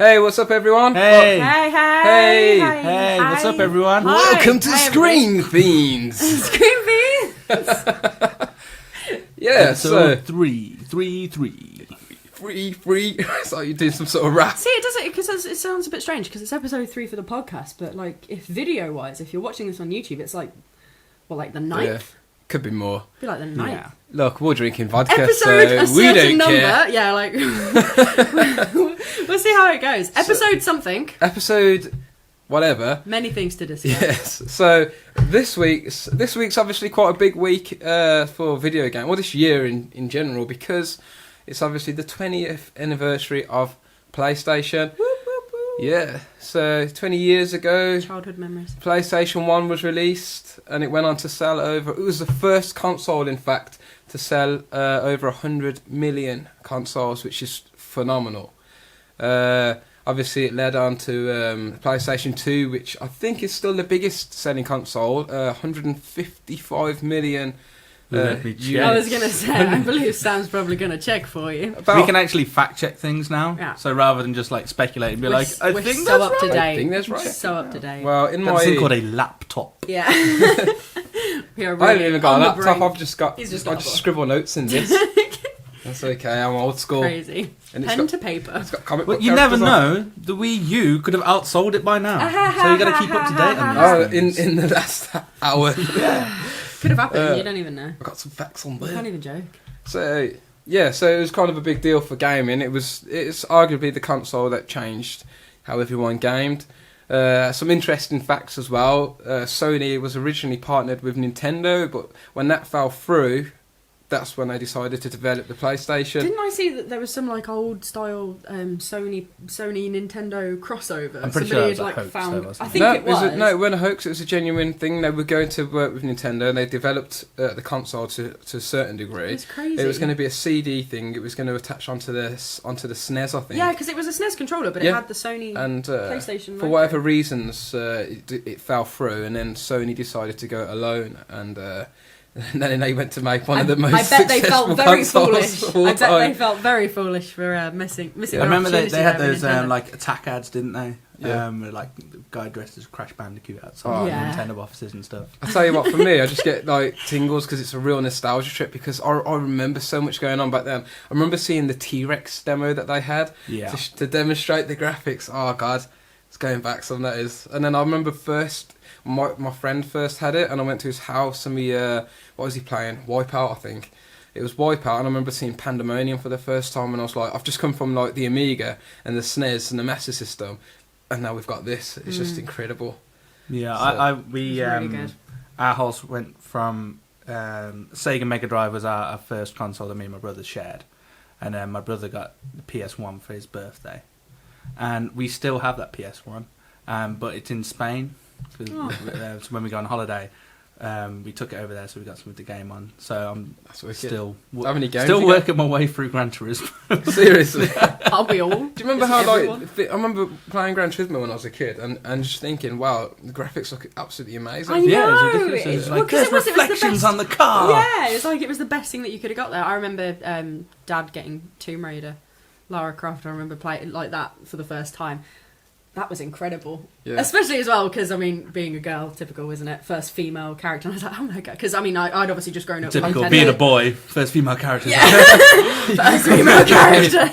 Hey, what's up, everyone? Hey! Hey! What's up, everyone? Hi. Welcome to Screen Fiends! Screen Fiends! Yeah, so... Three. Free. It's like you're doing some sort of rap. See, it doesn't, because it sounds a bit strange, because it's episode 3 for the podcast, but, like, if video-wise, if you're watching this on YouTube, it's like, well, like the 9th? Yeah, could be more. Be like the 9th. Yeah. Look, we're drinking vodka, Episode, so a we certain don't number. care. Yeah, like, we'll see how it goes. Episode something. Episode... whatever. Many things to discuss. Yes. So this week's obviously quite a big week for video game. Well, this year in general, because it's obviously the 20th anniversary of PlayStation. Whoop, whoop, whoop. Yeah. So 20 years ago, Childhood memories. PlayStation 1 was released, and it went on to sell over... It was the first console, in fact, to sell over 100 million consoles, which is phenomenal. Obviously, it led on to PlayStation 2, which I think is still the biggest selling console, 155 million units. I was going to say, I believe Sam's probably going to check for you. We can actually fact check things now. Yeah. So rather than just like speculate and be We're I we're think so that's up to right. date. I think that's right. So up to date. Well, in That's my... a thing called a laptop. Yeah. We are I haven't really even got on a the laptop, brink. I've just got... He's just I got a just book. scribble notes in this. That's okay, I'm old school. Crazy. And it's Pen got- to paper. It's got comic Well, book you never characters on. know. The Wii U could have outsold it by now. So you got to keep up to date on Oh, these things. in the last hour. Could have happened, you don't even know. I got some facts on I there. can't even joke. So yeah, so it was kind of a big deal for gaming. It's arguably the console that changed how everyone gamed. Some interesting facts as well. Sony was originally partnered with Nintendo, but when that fell through, that's when they decided to develop the PlayStation. Didn't I see that there was some like old style Sony Nintendo crossover? I'm pretty Somebody sure it had was a like hoax, found. though, wasn't I it? think it was. No, it wasn't a hoax. It was a genuine thing. They were going to work with Nintendo, and they developed the console to a certain degree. It's crazy. It was going to be a CD thing. It was going to attach onto the SNES, I think. Yeah, because it was a SNES controller, but it Yeah. had the Sony And PlayStation. for logo. whatever reasons, it fell through, and then Sony decided to go it alone, and then they went to make one of the most I bet they successful felt very consoles foolish. of all I bet time. they felt very foolish for missing. I remember an they had opportunity those there with Nintendo. like attack ads, didn't they? Yeah. Like the guy dressed as Crash Bandicoot outside Oh, yeah. Nintendo offices and stuff. I tell you what, for me, I just get like tingles because it's a real nostalgia trip. Because I remember so much going on back then. I remember seeing the T-Rex demo that they had Yeah. to demonstrate the graphics. Oh god, it's going back some, that is. And then I remember my friend first had it, and I went to his house, and we what was he playing? Wipeout, I think. It was Wipeout, and I remember seeing Pandemonium for the first time, and I was like, I've just come from like the Amiga and the SNES and the Master System, and now we've got this. It's just incredible. Yeah, So- we It's really good. our house went from Sega Mega Drive was our first console that me and my brother shared, and then my brother got the PS1 for his birthday, and we still have that PS1, but it's in Spain. So when we go on holiday, we took it over there, so we got some of the game on. So I'm That's wicked. still How many games still you got? working my way through Gran Turismo. Seriously. I'll be all. Do you remember It's how everyone. like I remember playing Gran Turismo when I was a kid, and just thinking, wow, the graphics look absolutely amazing. I Yeah, know. it's ridiculous. It's Well, like 'cause there's it was the reflections best- on the car. Yeah, it's like it was the best thing that you could have got there. I remember Dad getting Tomb Raider, Lara Croft. I remember playing it like that for the first time. That was incredible. Yeah. Especially as well, because, I mean, being a girl, typical, isn't it? First female character. And I was like, oh my god. Because, I mean, I'd obviously just grown up Typical with being a Nintendo. boy, first female character. Yeah. First female character.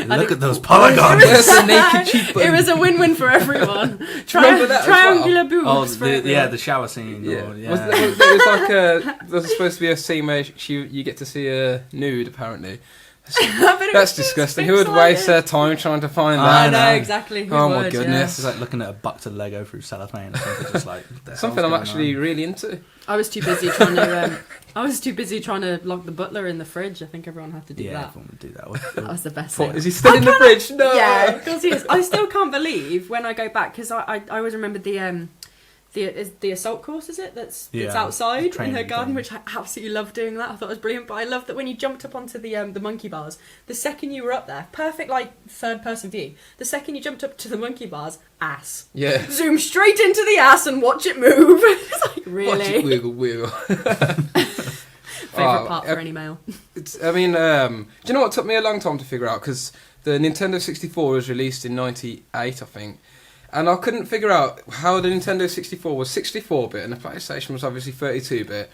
Look at those polygons. There's a naked cheekbone. It was a win-win for everyone. remember that as Triangular boobs Oh, for everyone. the shower scene. Yeah. Or, yeah. Was there was like there's supposed to be a scene where you get to see a nude, apparently. But it That's was disgusting. just Who would waste pixelated. their time trying to find I I that? know, know. exactly. Who Oh my would, goodness. It's like looking at a box of Lego through cellophane or something. Just like what the hell's Something I'm going actually on? really into. I was too busy trying to. I was too busy trying to lock the butler in the fridge. I think everyone had to do Yeah, that. everyone would do that. That was the best What, thing. is he still in the fridge? No. Yeah, of course he is. I still can't believe when I go back because I always remember the assault course, is it? That's Yeah, outside in training her garden, thing. which I absolutely loved doing that. I thought it was brilliant. But I loved that when you jumped up onto the monkey bars, the second you were up there, perfect like third person view. The second you jumped up to the monkey bars, ass. Yeah. Zoom straight into the ass and watch it move. It's like, Watch it really? wiggle. Favourite part for any male. It's, I mean, do you know what took me a long time to figure out? Because the Nintendo 64 was released in '98, I think. And I couldn't figure out how the Nintendo 64 was 64-bit and the PlayStation was obviously 32-bit.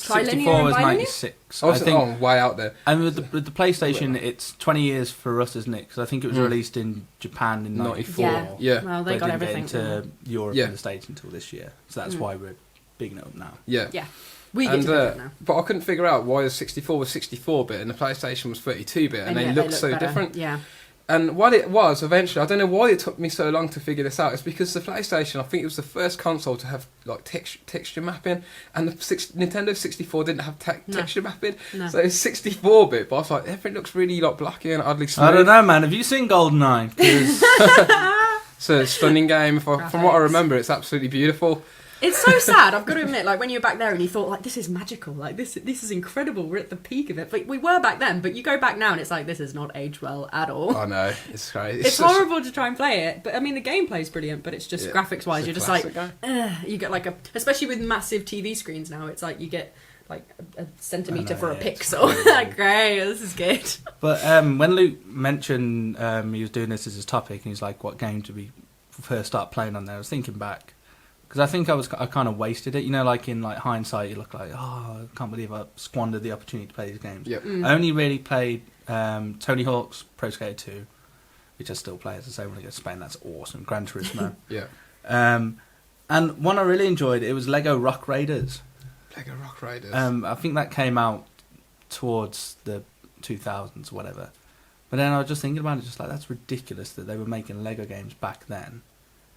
64 was 96. I think, I'm way out there. And with the PlayStation, it's 20 years for us, isn't it? Because I think it was released in Japan in 94. Yeah. Well, they got didn't everything. get into Europe Yeah. and the States until this year. So that's why we're bigging it up now. Yeah. Yeah. We get And, to pick it now. but I couldn't figure out why the 64 was 64-bit and the PlayStation was 32-bit, and they yet looked look so better. different. Yeah. And what it was eventually, I don't know why it took me so long to figure this out. It's because the PlayStation, I think it was the first console to have like texture mapping, and the Nintendo 64 didn't have texture mapping. No. So it's 64-bit, but I was like, everything looks really like blocky and oddly smooth. I don't know, man. Have you seen GoldenEye? 'Cause It's a stunning game. From what I remember, it's absolutely beautiful. It's so sad, I've got to admit, like when you were back there and you thought like this is magical, like this is incredible, we're at the peak of it. But we were back then, but you go back now and it's like this is not aged well at all. I know, it's great. It's horrible to try and play it, but I mean the gameplay's brilliant, but it's just graphics wise you're just like you get like especially with massive TV screens now, it's like you get like a centimetre for a pixel. Like great, this is good. But when Luke mentioned he was doing this as his topic, and he's like, "What game did we first start playing on there?" I was thinking back. Because I think I kind of wasted it. You know, like in like hindsight, you look like, oh, I can't believe I squandered the opportunity to play these games. Yep. I only really played Tony Hawk's Pro Skater 2, which I still play, as I say, when I go to Spain. That's awesome. Gran Turismo. Yeah. And one I really enjoyed, it was Lego Rock Raiders. Lego Rock Raiders. I think that came out towards the 2000s or whatever. But then I was just thinking about it, just like, that's ridiculous that they were making Lego games back then.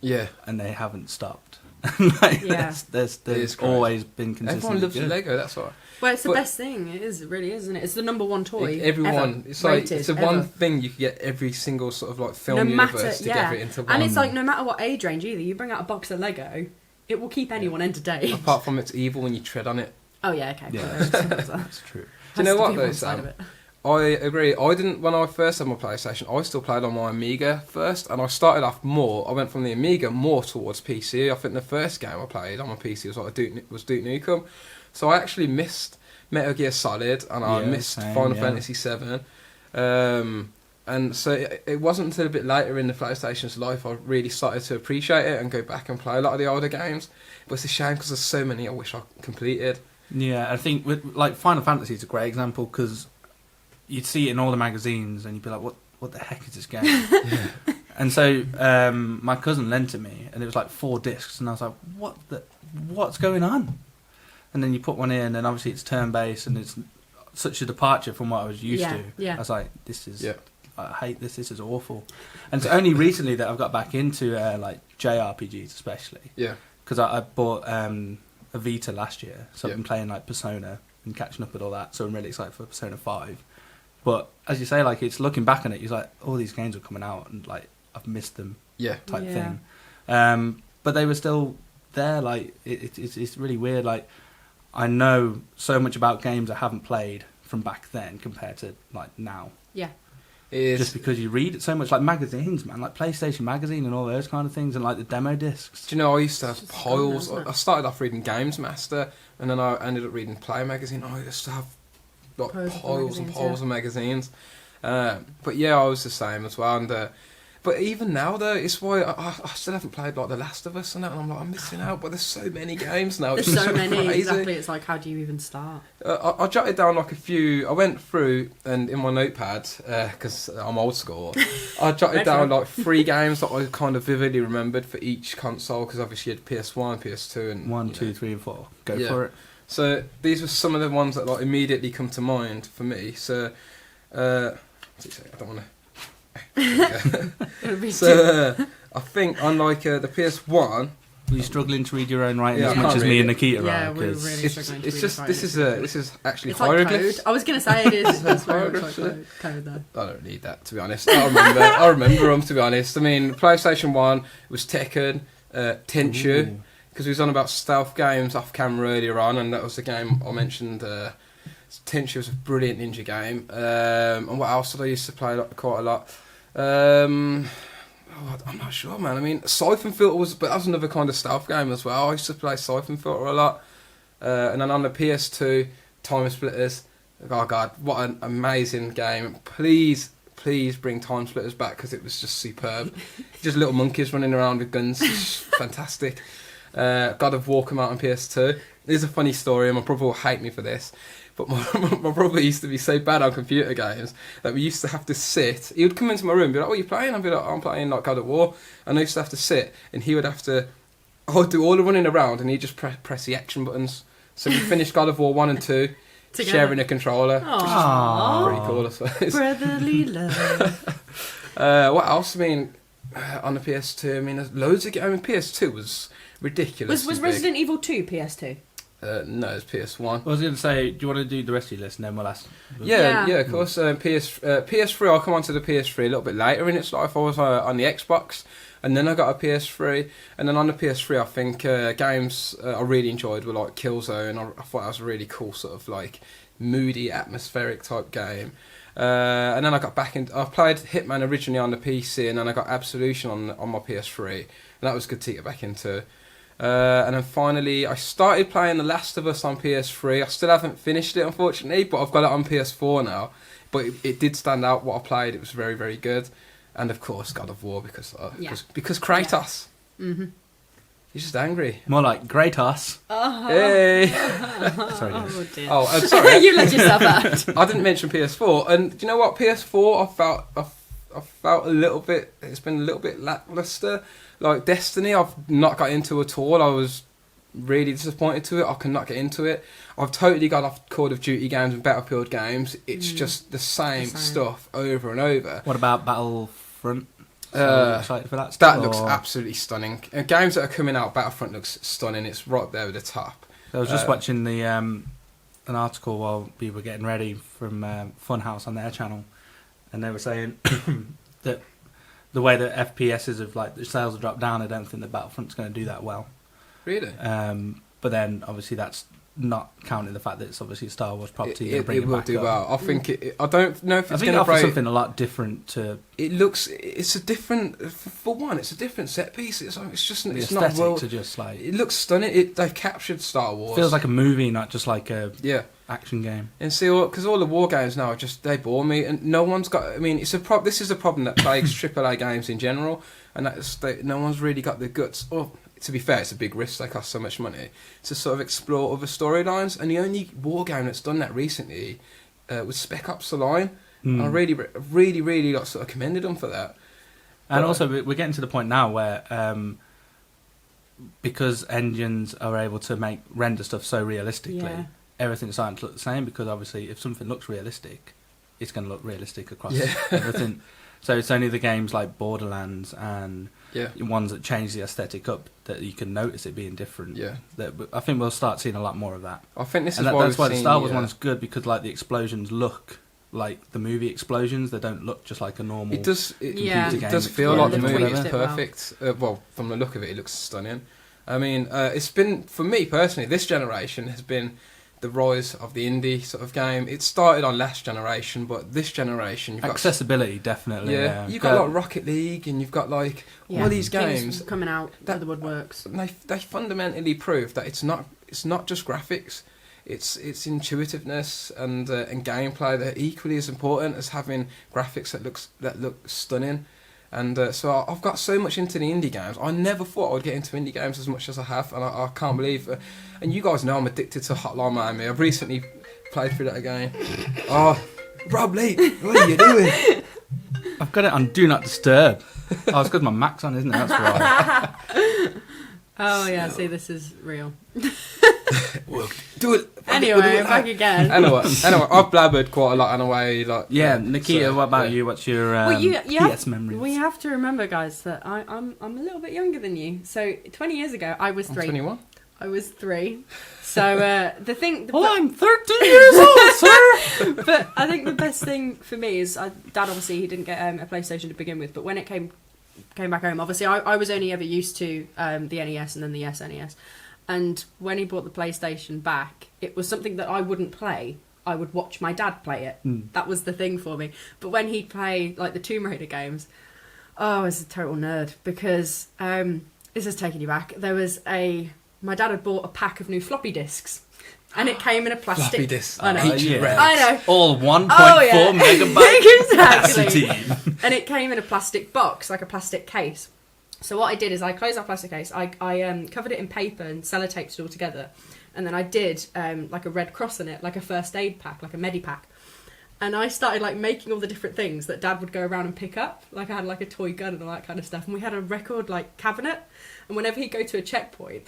Yeah. And they haven't stopped. Like, there's always been consistently Everyone loves good. Lego, that's why. Well, it's the best thing. It is, it really is, isn't it? It's the number one toy. Everyone, ever, it's like rated, it's the ever. one thing you could get every single sort of like film No matter, universe together into one. And it's like no matter what age range either, you bring out a box of Lego, it will keep anyone entertained. Apart from it's evil when you tread on it. Oh yeah, okay. Yeah, That's that's true. Do you know what though, Sam? I agree. I didn't, when I first had my PlayStation, I still played on my Amiga first, and I started off more, I went from the Amiga more towards PC. I think the first game I played on my PC was like Duke Nukem. So I actually missed Metal Gear Solid, and I missed Final Fantasy 7. And so it wasn't until a bit later in the PlayStation's life I really started to appreciate it and go back and play a lot of the older games. But it's a shame because there's so many I wish I completed. Yeah, I think with, like Final Fantasy is a great example because you'd see it in all the magazines and you'd be like, what the heck is this game? Yeah. And so my cousin lent it me, and it was like 4 discs, and I was like, what's going on? And then you put one in, and obviously it's turn-based, and it's such a departure from what I was used to. Yeah. I was like, this is... Yeah. I hate this. This is awful. And it's only recently that I've got back into like JRPGs, especially. Yeah. Because I bought a Vita last year, so I've been playing like Persona and catching up with all that. So I'm really excited for Persona 5. But as you say, like it's looking back on it, you're like, all these games are coming out, and like I've missed them. Yeah. Type thing. But they were still there. Like it's really weird. Like I know so much about games I haven't played from back then compared to like now. Yeah. Just because you read it so much, like magazines, man, like PlayStation Magazine and all those kind of things, and like the demo discs. Do you know, I used to have It's piles. gone now, I started off reading Games Master, and then I ended up reading Play Magazine. I used to have like piles and piles of magazines. But yeah, I was the same as well. And but even now, though, it's why I still haven't played like The Last of Us and that, and I'm like, I'm missing out. But there's so many games now. There's It's so many. crazy. Exactly. It's like, how do you even start? I jotted down like a few. I went through and in my notepad because I'm old school. I jotted down like 3 games that I kind of vividly remembered for each console because obviously you had PS1, PS2, and 1, 2, 3, and 4. Go for it. So these were some of the ones that like immediately come to mind for me. So I don't want to. So I think on like the PS1. Were you struggling to read your own writing Yeah, as I much can't as me read and it. Nikita Yeah, are? we were 'Cause really struggling to It's read just it. this is actually It's like hieroglyphs. code. I was going to say it is. It's very much Hieroglyphs, like code though. I don't need that, to be honest. I remember them, to be honest. I mean, PlayStation 1 was Tekken, Tenchu, because we was on about stealth games off camera earlier on, and that was the game I mentioned. Tenchu was a brilliant ninja game. And what else did I used to play quite a lot? I'm not sure, man. I mean, Siphon Filter but that was another kind of stealth game as well. I used to play Siphon Filter a lot. And then on the PS2, Time Splitters. Oh God, what an amazing game! Please please bring Time Splitters back because it was just superb. Just little monkeys running around with guns, just fantastic. God of War come out on PS2. There's a funny story, and my brother will hate me for this, but my brother used to be so bad on computer games that we used to have to sit. He would come into my room and be like, "What are you playing?" I'd be like, "I'm playing like God of War." And I used to have to sit, and he would have to do all the running around, and he'd just press the action buttons. So we finished God of War 1 and 2, Together. sharing a controller. Aww. Pretty cool, I suppose. Brotherly love. What else? I mean, on the PS2, I mean, there's loads of games. I mean, PS2 was ridiculous. Was Resident Evil 2 PS2? No, it's PS1. I was going to say, do you want to do the rest of your list and then we'll ask? Yeah, of course. PS3, I'll come on to the PS3 a little bit later in its life. I was on the Xbox, and then I got a PS3. And then on the PS3, I think games I really enjoyed were like Killzone. I thought that was a really cool sort of like moody, atmospheric type game. And then I got back in. I played Hitman originally on the PC, and then I got Absolution on my PS3, and that was good to get back into. And then finally, I started playing The Last of Us on PS3. I still haven't finished it, unfortunately, but I've got it on PS4 now. But it did stand out what I played. It was very, very good. And of course, God of War because Kratos. Yeah. Mm-hmm. He's just angry. More like Kratos. Hey. Sorry. Oh, dear. Oh, I'm sorry. You let yourself out. I didn't mention PS4, and do you know what? PS4, I felt a little bit. It's been a little bit lackluster. Like Destiny, I've not got into at all. I was really disappointed to it. I could not get into it. I've totally got off Call of Duty games and Battlefield games. It's just the same stuff over and over. What about Battlefront? Excited for that? That looks absolutely stunning. Games that are coming out, Battlefront looks stunning. It's right there with the top. I was just watching the an article while we were getting ready from Funhouse on their channel, and they were saying that the way that FPSs of like the sales have dropped down, I don't think that Battlefront's going to do that well. Really? But then obviously that's not counting the fact that it's obviously a Star Wars property. It will do well. I think I don't know if it's going to offer something a lot different to. It looks. It's a different. For one, it's a different set piece. It's just. The it's aesthetic not well. to just like. It looks stunning. They've captured Star Wars. Feels like a movie, not just like a action game. And see, because all the war games now they bore me, and no one's got. I mean, it's a This is a problem that plagues AAA games in general, and that's no one's really got the guts. Or to be fair, it's a big risk. They cost so much money to sort of explore other storylines. And the only war game that's done that recently was Spec Ops: The Line. And I really like sort of commended them for that. And also, we're getting to the point now where because engines are able to render stuff so realistically, everything's starting to look the same. Because obviously, if something looks realistic, it's going to look realistic across everything. So it's only the games like Borderlands and ones that change the aesthetic up that you can notice it being different. Yeah, I think we'll start seeing a lot more of that. I think that's why the Star Wars one is good, because like the explosions look like the movie explosions. They don't look just like a normal. It does. It does feel like the movie is perfect. Well, from the look of it looks stunning. I mean, it's been, for me personally, this generation has been the rise of the indie sort of game. It started on last generation, but this generation... You've accessibility, definitely. Yeah. You've got like Rocket League, and you've got like all these games coming out of the woodworks. They fundamentally prove that it's not just graphics. It's intuitiveness and gameplay that are equally as important as having graphics that look stunning. And so I've got so much into the indie games. I never thought I would get into indie games as much as I have, and I can't believe. And you guys know I'm addicted to Hotline Miami. I've recently played through that again. Oh, Rob Lee, what are you doing? I've got it on Do Not Disturb. Oh, it's because my Mac's on, isn't it? That's right. Oh yeah, see, this is real. Well, do it. Anyway, back again. Anyway, I've blabbered quite a lot in a way. Like, Nikita, what about you? What's your PS memories? Well, you have to remember, guys, that I'm a little bit younger than you. So 20 years ago, I was 3. 21. I was 3. So I'm 13 years old, sir. But I think the best thing for me is, Dad obviously he didn't get a PlayStation to begin with, but when it came back home, obviously I was only ever used to the NES and then the SNES. And when he brought the PlayStation back, it was something that I wouldn't play. I would watch my dad play it. That was the thing for me. But when he'd play like the Tomb Raider games, I was a total nerd, because this is taking you back. My dad had bought a pack of new floppy disks. And it came in a plastic. Floppy disk. I know. Ancient rags. I know. All 1.4 Oh, yeah. megabyte Exactly. capacity. And it came in a plastic box, like a plastic case. So what I did is I closed that plastic case. I covered it in paper and sellotaped it all together. And then I did like a red cross on it, like a first aid pack, like a medipack. And I started like making all the different things that Dad would go around and pick up. Like I had like a toy gun and all that kind of stuff. And we had a record like cabinet. And whenever he'd go to a checkpoint,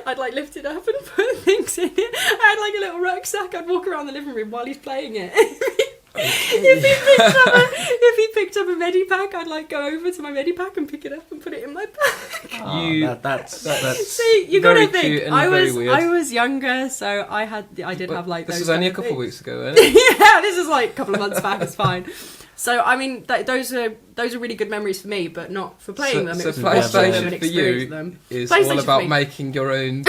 I'd like lift it up and put things in it. I had like a little rucksack. I'd walk around the living room while he's playing it. If he picked up a medipack, I'd like go over to my medipack and pick it up and put it in my bag. That's See, you very gotta cute think. and I very weird. was younger, so I did have like those. This was only a kind of couple of things. weeks ago, wasn't it? Yeah, this is like a couple of months back. It's fine. So I mean, those are really good memories for me, but not for playing them. So It was watching them and PlayStation for experiencing you them. is PlayStation all for about me. making your own.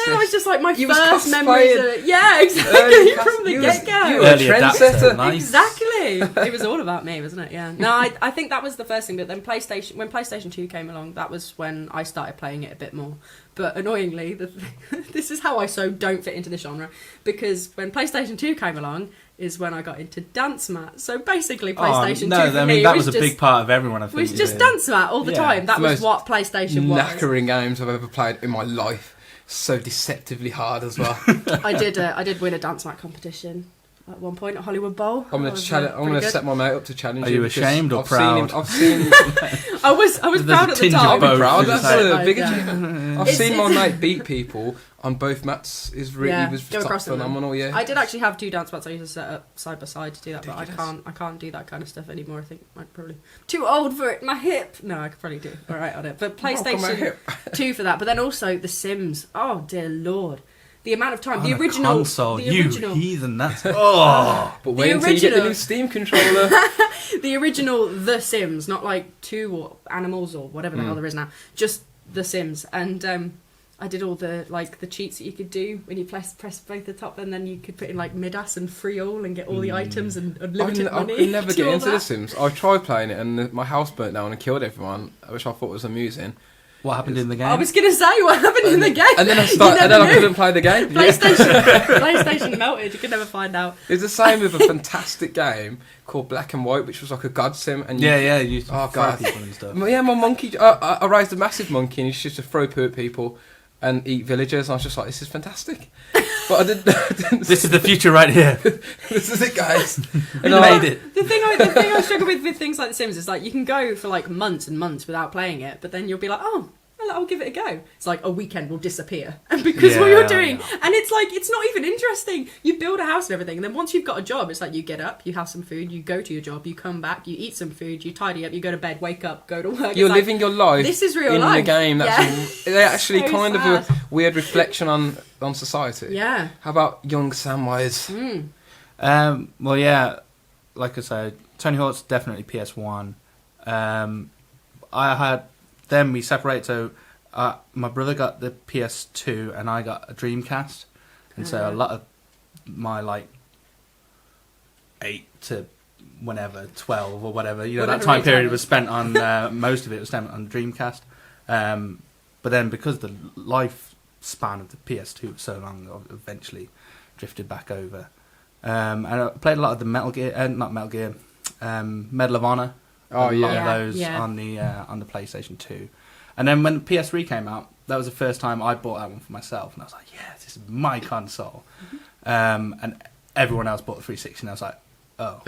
No, it's just like my You was first cosplaying. memories of it. Yeah, exactly. Early From the you was- get-go. you were a Early adapter, trendsetter. nice. Exactly. It was all about me, wasn't it? Yeah. No, I think that was the first thing. But then when PlayStation 2 came along, that was when I started playing it a bit more. But annoyingly, this is how I so don't fit into the genre. Because when PlayStation 2 came along is when I got into Dance Mat. So basically PlayStation 2 no, for I me mean, that was was a just, big part of everyone, I think. was just Dance Mat all the Yeah. time. That The was most what PlayStation was. Knackering games I've ever played in my life. So deceptively hard as well. I did win a Dance Mat competition at one point at Hollywood Bowl. I'm That gonna was, challenge. I'm pretty gonna good. set my mate up to challenge Are you him because ashamed or I've proud? Seen him, I was There's proud a at the tinge of time. both. proud. Just That's like- a big Yeah. achievement. I've It's- seen my it's- mate beat people on both mats. Is really Yeah, was go across them. phenomenal. Yeah. I did actually have 2 dance mats I used to set up side by side to do that, but Ridiculous. I can't do that kind of stuff anymore. I think I'm probably too old for it. My hip. No, I could probably do all right on it. But Rock on my PlayStation hip. 2 for that. But then also The Sims. Oh dear lord, the amount of time. On the a original. console, the original. you heathen. That's But wait until you get the original- new Steam controller. The original The Sims, not like 2 or Animals or whatever the hell there is now. Just The Sims. And I did all the the cheats that you could do when you press both the top, and then you could put in like Midas and Free All and get all the items and unlimited I money. could never do get all into The that. Sims. I tried playing it and my house burnt down and killed everyone, which I thought was amusing. what happened in the game. I was gonna say what happened in the game. And then I You never knew. couldn't play the game. Yeah. PlayStation melted. You could never find out. It's the same with a fantastic game called Black and White, which was like a god sim. And you, yeah, you used to Oh, throw God. people and stuff. Yeah, my monkey. I raised a massive monkey, and he used to throw poo at people and eat villagers. And I was just like, this is fantastic. But I didn't. This is the future right here. This is it, guys. We made it. The thing I struggle with things like The Sims is like you can go for like months and months without playing it, but then you'll be like, oh, well, I'll give it a go. It's like a weekend will disappear, and because what Yeah, you're doing, yeah. and it's like it's not even interesting. You build a house and everything, and then once you've got a job, it's like you get up, you have some food, you go to your job, you come back, you eat some food, you tidy up, you go to bed, wake up, go to work. You're It's like, living your life. this is real in life. the game. That's they're actually So kind of sad. a weird reflection on society. Yeah. How about young Samwise? Well, yeah, like I said, Tony Hawk's definitely PS1. Then we separated, so my brother got the PS2 and I got a Dreamcast. And so a lot of my 8 to whenever, 12 or whatever, that Whatever time age period that was is. spent on, most of it was spent on Dreamcast. But then because the lifespan of the PS2 was so long, I eventually drifted back over. And I played a lot of the Medal of Honor. Oh, a lot yeah. of those Yeah. on the PlayStation 2. And then when the PS3 came out, that was the first time I bought that one for myself, and I was like, "Yes, this is my console." And everyone else bought the 360, and I was like, "Oh,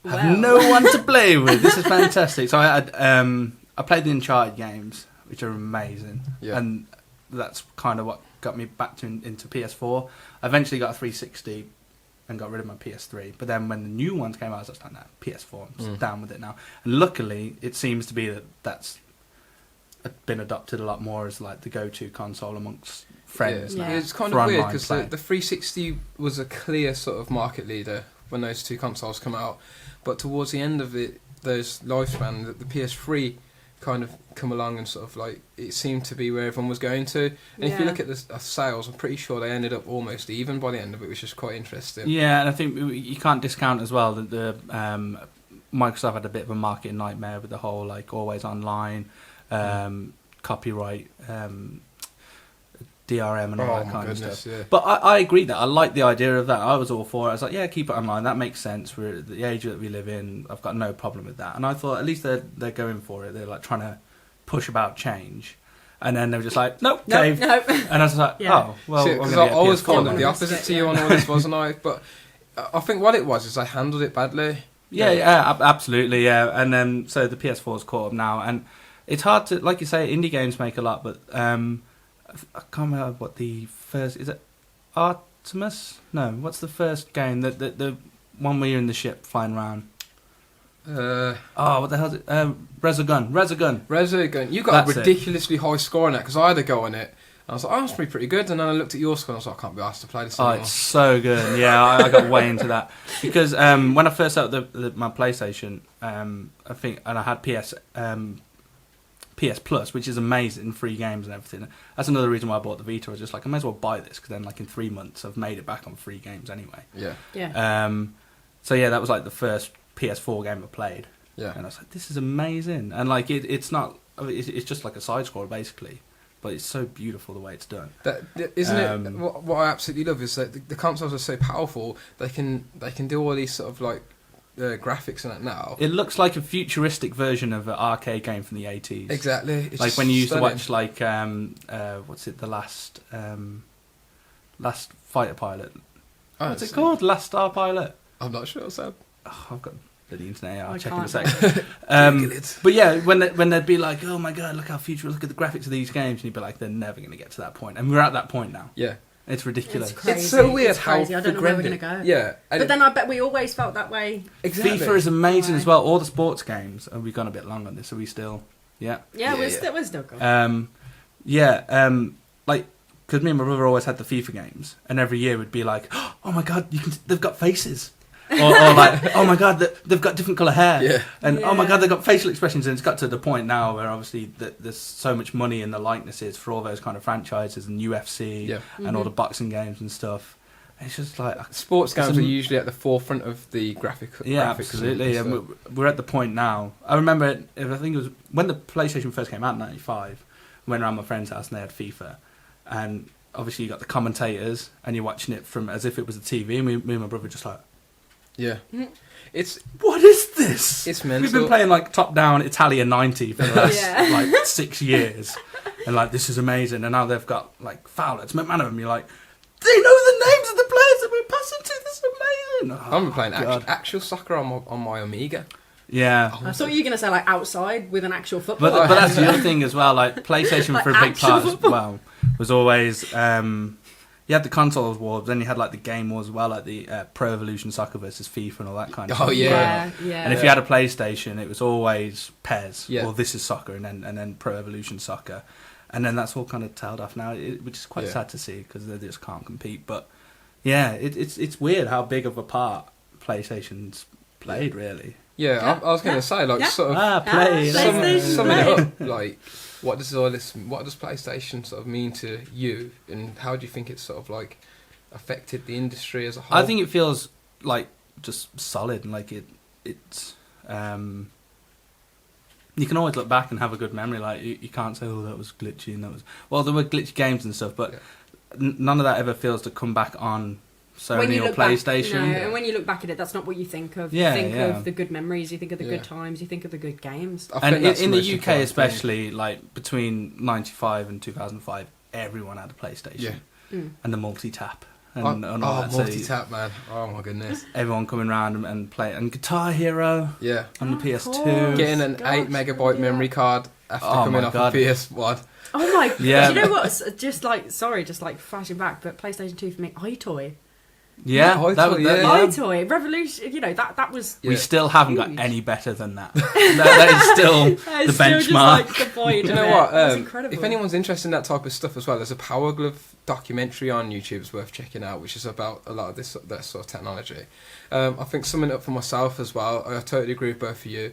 Well. have no one to play with. This is fantastic." So I played the Uncharted games, which are amazing, Yeah. and that's kind of what got me back into PS4. I eventually got a 360 and got rid of my PS3. But then when the new ones came out, I was like, no, PS4, I'm just down with it now. And luckily, it seems to be that's been adopted a lot more as like the go-to console amongst friends Yeah. now. It's kind for of weird online because play. the 360 was a clear sort of market leader when those two consoles come out, but towards the end of those lifespan, the PS3 kind of come along and sort of like it seemed to be where everyone was going to. And if you Yeah. look at the sales, I'm pretty sure they ended up almost even by the end of it, which is quite interesting. Yeah, and I think you can't discount as well that the Microsoft had a bit of a marketing nightmare with the whole like always online copyright DRM and all Oh that my kind of goodness, stuff. yeah. But I agree that I like the idea of that. I was all for it. I was like, yeah, keep it online. That makes sense. We're at the age that we live in. I've got no problem with that. And I thought at least they're going for it. They're like trying to push about change. And then they were just like, nope, cave. Nope. And I was like, oh, well, because I'm gonna I was get PS4 kind of then. the opposite to you on all this, wasn't I? But I think what it was is I handled it badly. Yeah, absolutely, yeah. And then so the PS4's caught up now, and it's hard to, like you say, indie games make a lot, but I can't remember what the first is. It Artemis? No, what's the first game? The one where you're in the ship flying around. What the hell is it? Resogun. Resogun. You got That's a ridiculously high score on that because I had a go on it. I was like, oh, that's pretty good. And then I looked at your score and I was like, I can't be asked to play this Oh, anymore. it's so good. Yeah, I got way into that. Because when I first set up my PlayStation, I think, and I had PS Plus, which is amazing, free games and everything. That's another reason why I bought the Vita. I was just like, I may as well buy this, because then like in 3 months I've made it back on free games anyway. Yeah. So yeah, that was like the first PS4 game I played. Yeah. And I was like, this is amazing. And like it's not, it's just like a side scroller basically. But it's so beautiful the way it's done. Isn't it? What I absolutely love is that the consoles are so powerful. They can do all these sort of like graphics and that now. It looks like a futuristic version of an arcade game from the 80s. Exactly. It's like when you used stunning. to watch like what's it? The last fighter pilot. What's it called? Last Star Pilot. I'm not sure, Sam. Oh, I've got the internet. Yeah, I'll I check in a can't second. But yeah, when they'd be like, "Oh my god, look how future! Look at the graphics of these games," and you'd be like, "They're never going to get to that point," and we're at that point now. Yeah, it's ridiculous. It's crazy. It's so weird It's how crazy. I don't know where we're going to go. Yeah, But then I bet we always felt that way. exactly. FIFA is amazing Right. as well. All the sports games. Have we gone a bit long on this? Are we still? Yeah. Yeah, Yeah, we're still good. Like, because me and my brother always had the FIFA games, and every year we'd be like, "Oh my god, they've got faces," or like, "Oh my god, they've got different colour hair," Yeah. and "Oh my Yeah. god, they've got facial expressions." And it's got to the point now where obviously there's so much money in the likenesses for all those kind of franchises and UFC Yeah. and all the boxing games and stuff. It's just like Sports games It's are a- usually at the forefront of the graphics. yeah, and absolutely. stuff. And we're at the point now. I remember, I think it was when the PlayStation first came out in '95. I went around my friend's house and they had FIFA, and obviously you got the commentators and you're watching it from as if it was a TV. And me and my brother were just like, Yeah, it's "What is this?" it's We've mental. been playing like top-down Italian 90 for the last Yeah. like 6 years, and like this is amazing. And now they've got like Fowler, McManaman. You're like, they know the names of the players that we're passing to. This is amazing. Oh, I'm playing God. actual soccer on my Amiga. Yeah. I thought you were going to say like outside with an actual football. But that's the other thing as well. Like PlayStation Like for a big actual part as football. well was always you had the consoles wars, then you had like the game wars as well, like the Pro Evolution Soccer versus FIFA and all that kind of Oh, stuff. yeah. yeah. And if you had a PlayStation, it was always PES Yeah. or This Is Soccer, and then Pro Evolution Soccer, and then that's all kind of tailed off now, which is quite Yeah. sad to see because they just can't compete. But yeah, it's weird how big of a part PlayStation's played, really. Yeah, Yeah. I was going to say like Yeah. sort of Play. PlayStation sum it Play. up. Like, what does PlayStation sort of mean to you, and how do you think it's sort of like affected the industry as a whole? I think it feels like just solid, and like it's you can always look back and have a good memory. Like you can't say, "Oh, that was glitchy," and that was there were glitchy games and stuff, but Yeah. none of that ever feels to come back on When Sony you or look back, PlayStation. no, and when you look back at it, that's not what you think of. Yeah, You think yeah. of the good memories, you think of the Yeah. good times, you think of the good games. I And think that's in the most UK important thing. especially, like between '95 and 2005, everyone had a PlayStation Yeah. Mm. and the multi-tap and all oh, that. So multi-tap, man! Oh my goodness! everyone coming around and play and Guitar Hero Yeah, on the Of PS2. course. getting an God, 8 MB yeah. memory card after Oh coming my off God. of PS1. Oh my god! Yeah. Do you know what? Just like flashing back, but PlayStation 2 for me, iToy. Yeah, Yeah, that, iToy, that, yeah. iToy, Revolution. You know that was. We Yeah. still haven't got Huge. any better than that. that is still That the is still just benchmark. like the point You of know it. what? That's incredible. If anyone's interested in that type of stuff as well, there's a Power Glove documentary on YouTube it's worth checking out, which is about a lot of that sort of technology. I think summing it up for myself as well, I totally agree with both of you.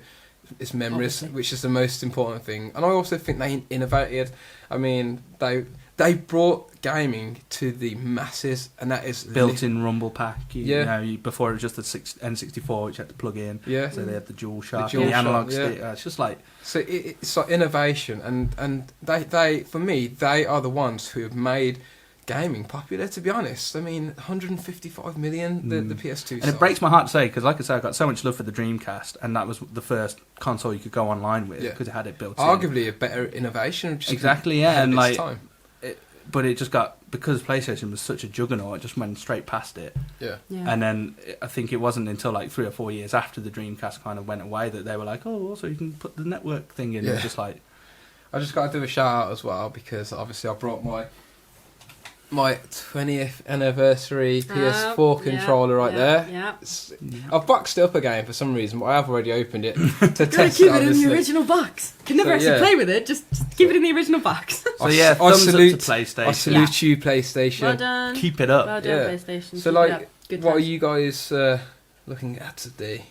It's memories, Obviously. which is the most important thing, and I also think they innovated. I mean, they brought gaming to the masses, and that is built-in rumble pack. Yeah. Before it was just the N64, which you had to plug in. Yeah. So they had the dual shock, dual the analog shock, stick. It's just like so it's like innovation, and they for me they are the ones who have made gaming popular. To be honest, I mean 155 million the PS2. And it breaks my heart to say, because like I said, I got so much love for the Dreamcast, and that was the first console you could go online with because it had it built in. Arguably a better innovation. Just Exactly, yeah, and like, time. but it just got, because PlayStation was such a juggernaut, it just went straight past it. Yeah. And then I think it wasn't until like 3 or 4 years after the Dreamcast kind of went away that they were like, oh, also you can put the network thing in. It's just like, I just got to do a shout out as well, because obviously I brought my 20th anniversary PS4 controller there. Yeah. I've boxed it up again for some reason, but I have already opened it to test keep it. it in the original box. You can never actually play with it. Just keep it in the original box. So yeah, thumbs up to PlayStation. I salute you, PlayStation. Well done. Keep it up. Well done, PlayStation. So like, what are you guys looking at today?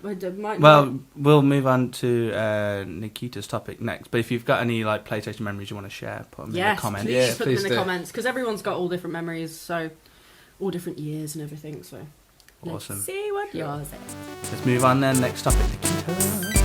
Well, we'll move on to Nikita's topic next. But if you've got any like PlayStation memories you want to share, put them in the comments. Please put them in the comments, because everyone's got all different memories, so all different years and everything. So awesome. Let's see what yours is. Let's move on then. Next topic, Nikita.